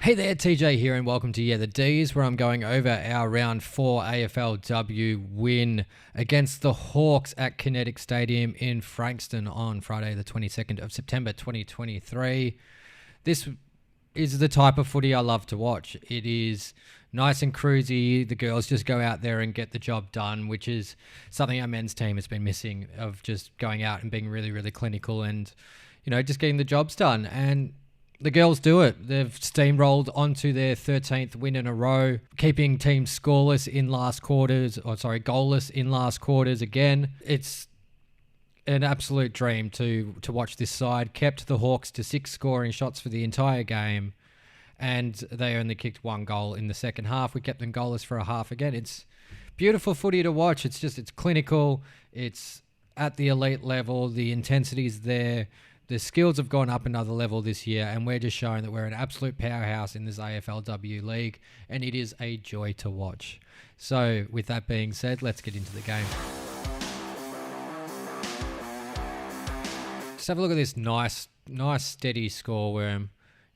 Hey there, TJ here, and welcome to Yeah The Dees, where I'm going over our round 4 AFLW win against the Hawks at Kinetic Stadium in Frankston on Friday the 22nd of September 2023. This is the type of footy I love to watch. It is nice and cruisy. The girls just go out there and get the job done, which is something our men's team has been missing, of just going out and being really, really clinical and, just getting the jobs done. And the girls do it. They've steamrolled onto their 13th win in a row, keeping teams goalless in last quarters again. It's an absolute dream to watch this side. Kept the Hawks to 6 scoring shots for the entire game, and they only kicked 1 goal in the second half. We kept them goalless for a half again. It's beautiful footy to watch. It's clinical. It's at the elite level. The intensity's there. The skills have gone up another level this year, and we're just showing that we're an absolute powerhouse in this AFLW league, and it is a joy to watch. So with that being said, let's get into the game. Just have a look at this nice steady score where,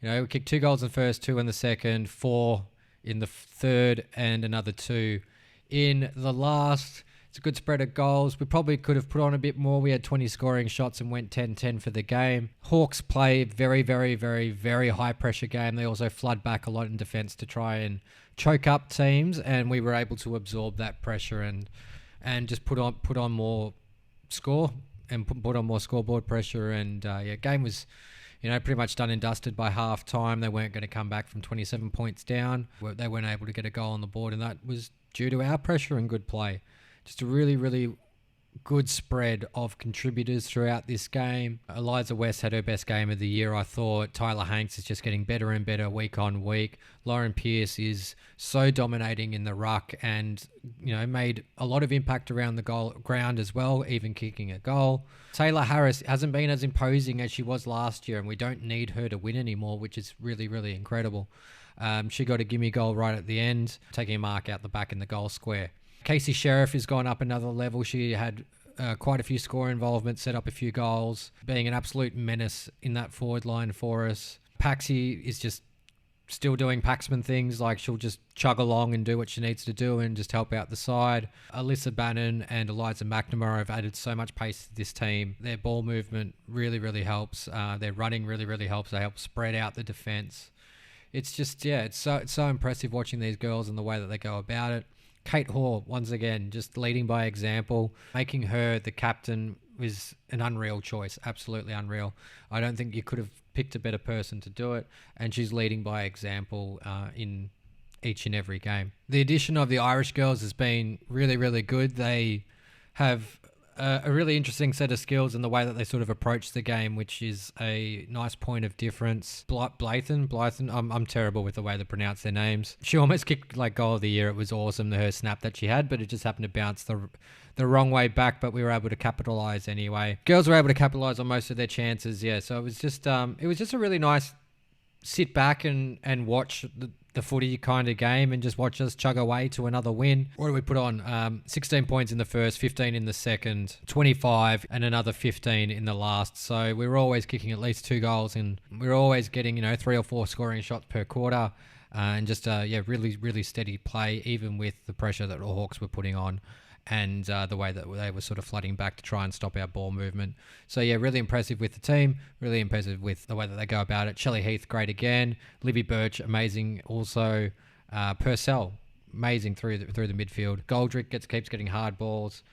we kicked 2 goals in the first, 2 in the second, 4 in the third, and another 2 in the last. It's a good spread of goals. We probably could have put on a bit more. We had 20 scoring shots and went 10-10 for the game. Hawks play very, very, very, very high pressure game. They also flood back a lot in defense to try and choke up teams, and we were able to absorb that pressure and just put on more score and put on more scoreboard pressure. And game was pretty much done and dusted by half time. They weren't going to come back from 27 points down. They weren't able to get a goal on the board, and that was due to our pressure and good play. Just a really, really good spread of contributors throughout this game. Eliza West had her best game of the year, I thought. Tyler Hanks is just getting better and better week on week. Lauren Pearce is so dominating in the ruck and, made a lot of impact around the ground as well, even kicking a goal. Taylor Harris hasn't been as imposing as she was last year, and we don't need her to win anymore, which is really, really incredible. She got a gimme goal right at the end, taking a mark out the back in the goal square. Casey Sheriff has gone up another level. She had quite a few score involvements, set up a few goals, being an absolute menace in that forward line for us. Paxi is just still doing Paxman things, like she'll just chug along and do what she needs to do and just help out the side. Alyssa Bannon and Eliza McNamara have added so much pace to this team. Their ball movement really, really helps. Their running really, really helps. They help spread out the defense. It's just, it's so impressive watching these girls and the way that they go about it. Kate Hoare, once again, just leading by example. Making her the captain was an unreal choice, absolutely unreal. I don't think you could have picked a better person to do it, and she's leading by example in each and every game. The addition of the Irish girls has been really, really good. They have a really interesting set of skills in the way that they sort of approach the game, which is a nice point of difference. Blythen, I'm terrible with the way they pronounce their names. She almost kicked goal of the year. It was awesome, her snap that she had, but it just happened to bounce the wrong way back, but we were able to capitalize anyway. Girls were able to capitalize on most of their chances, so it was just a really nice sit back and watch the footy kind of game and just watch us chug away to another win. What do we put on? 16 points in the first, 15 in the second, 25 and another 15 in the last. So we were always kicking at least 2 goals, and we were always getting 3 or 4 scoring shots per quarter, and just really, really steady play, even with the pressure that the Hawks were putting on and the way that they were sort of flooding back to try and stop our ball movement. So really impressive with the team, really impressive with the way that they go about it. Shelley Heath, great again. Libby Birch, amazing also. Purcell, amazing through the midfield. Goldrick keeps getting hard balls.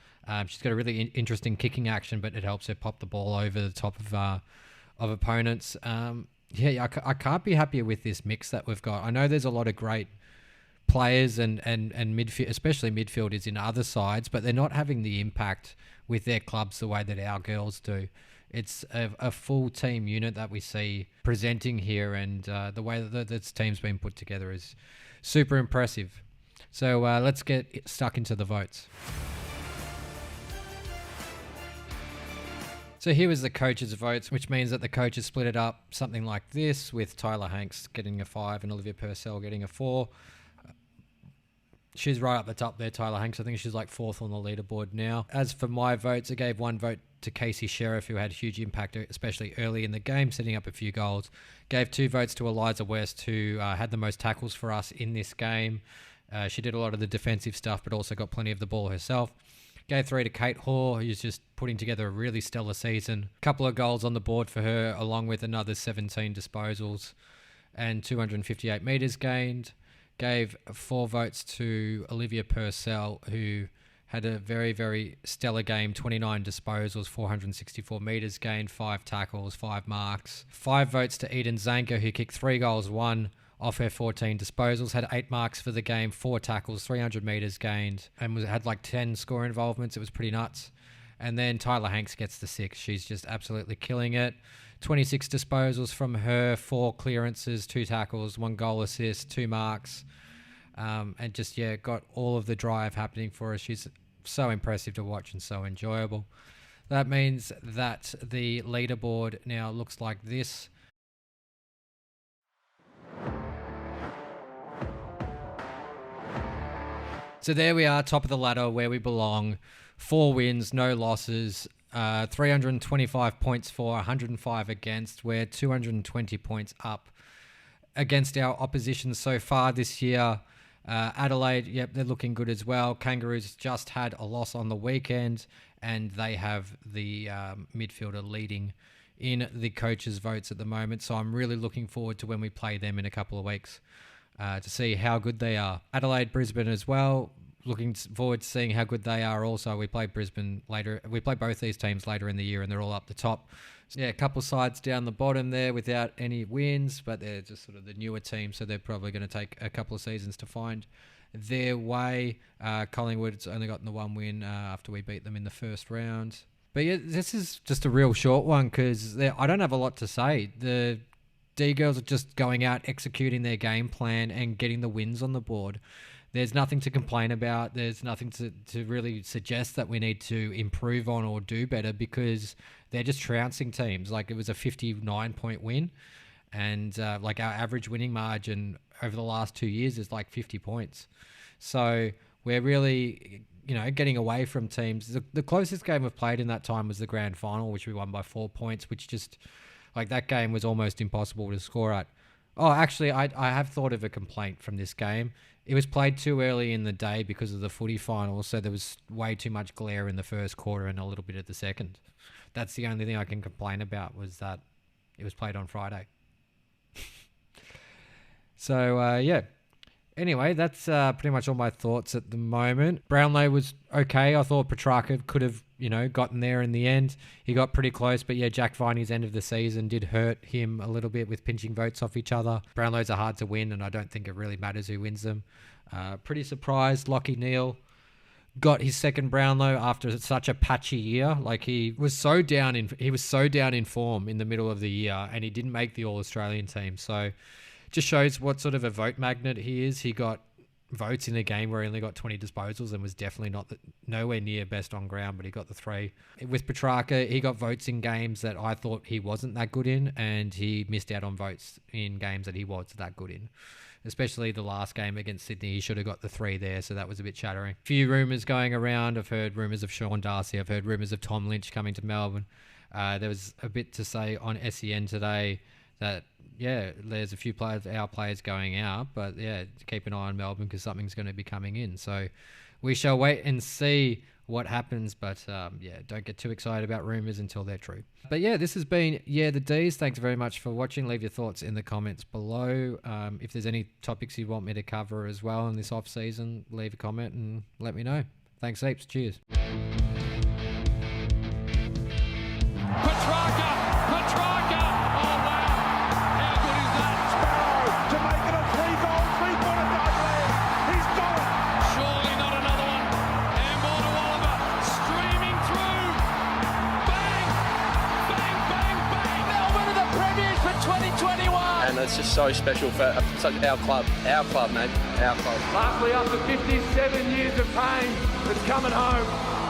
She's got a really interesting kicking action, but it helps her pop the ball over the top of opponents. I can't be happier with this mix that we've got. I know there's a lot of great players and midfield, especially midfielders in other sides, but they're not having the impact with their clubs the way that our girls do. It's a full team unit that we see presenting here, and the way that this team's been put together is super impressive. So let's get stuck into the votes. So here was the coaches' votes, which means that the coaches split it up something like this, with Tyler Hanks getting a 5 and Olivia Purcell getting a 4. she's right up the top there, Tyler Hanks. I think she's like 4th on the leaderboard now. As for my votes, I gave 1 vote to Casey Sheriff, who had a huge impact, especially early in the game, setting up a few goals. Gave 2 votes to Eliza West, who had the most tackles for us in this game. She did a lot of the defensive stuff, but also got plenty of the ball herself. Gave 3 to Kate Hoare, who's just putting together a really stellar season. A couple of goals on the board for her, along with another 17 disposals and 258 metres gained. Gave 4 votes to Olivia Purcell, who had a very, very stellar game, 29 disposals, 464 metres gained, 5 tackles, 5 marks. 5 votes to Eden Zanker, who kicked 3 goals, 1 off her 14 disposals, had 8 marks for the game, 4 tackles, 300 metres gained, and had like 10 score involvements. It was pretty nuts. And then Tyler Hanks gets the 6. She's just absolutely killing it. 26 disposals from her, 4 clearances, 2 tackles, 1 goal assist, 2 marks. And just, got all of the drive happening for us. She's so impressive to watch and so enjoyable. That means that the leaderboard now looks like this. So there we are, top of the ladder where we belong. 4 wins, no losses, 325 points for, 105 against. We're 220 points up against our opposition so far this year. Adelaide, they're looking good as well. Kangaroos just had a loss on the weekend, and they have the midfielder leading in the coaches' votes at the moment. So I'm really looking forward to when we play them in a couple of weeks to see how good they are. Adelaide, Brisbane as well. Looking forward to seeing how good they are also. We play Brisbane later. We play both these teams later in the year, and they're all up the top. So, a couple sides down the bottom there without any wins, but they're just sort of the newer team, so they're probably going to take a couple of seasons to find their way. Collingwood's only gotten the 1 win after we beat them in the first round. But this is just a real short one because I don't have a lot to say. The D-Girls are just going out, executing their game plan and getting the wins on the board. There's nothing to complain about. There's nothing to really suggest that we need to improve on or do better because they're just trouncing teams. Like it was a 59-point win, and like our average winning margin over the last 2 years is like 50 points. So we're really, getting away from teams. The closest game we've played in that time was the grand final, which we won by 4 points, which just like that game was almost impossible to score at. Oh, actually, I have thought of a complaint from this game. It was played too early in the day because of the footy final, so there was way too much glare in the first quarter and a little bit of the second. That's the only thing I can complain about was that it was played on Friday. So, Anyway, that's pretty much all my thoughts at the moment. Brownlow was okay. I thought Petrarca could have, gotten there in the end. He got pretty close, but Jack Viney's end of the season did hurt him a little bit with pinching votes off each other. Brownlows are hard to win, and I don't think it really matters who wins them. Pretty surprised Lachie Neale got his second Brownlow after such a patchy year. Like he was so down in form in the middle of the year, and he didn't make the All-Australian team. So just shows what sort of a vote magnet he is. He got votes in a game where he only got 20 disposals and was definitely nowhere near best on ground, but he got the 3. With Petrarca, he got votes in games that I thought he wasn't that good in, and he missed out on votes in games that he was that good in. Especially the last game against Sydney, he should have got the 3 there, so that was a bit shattering. A few rumours going around. I've heard rumours of Sean Darcy. I've heard rumours of Tom Lynch coming to Melbourne. There was a bit to say on SEN today that, there's a few our players going out, but keep an eye on Melbourne because something's going to be coming in. So we shall wait and see what happens, but don't get too excited about rumours until they're true. But this has been The Dees. Thanks very much for watching. Leave your thoughts in the comments below. If there's any topics you want me to cover as well in this off season, leave a comment and let me know. Thanks heaps. Cheers. And it's just so special for our club, mate, our club. Lastly, after 57 years of pain, it's coming home.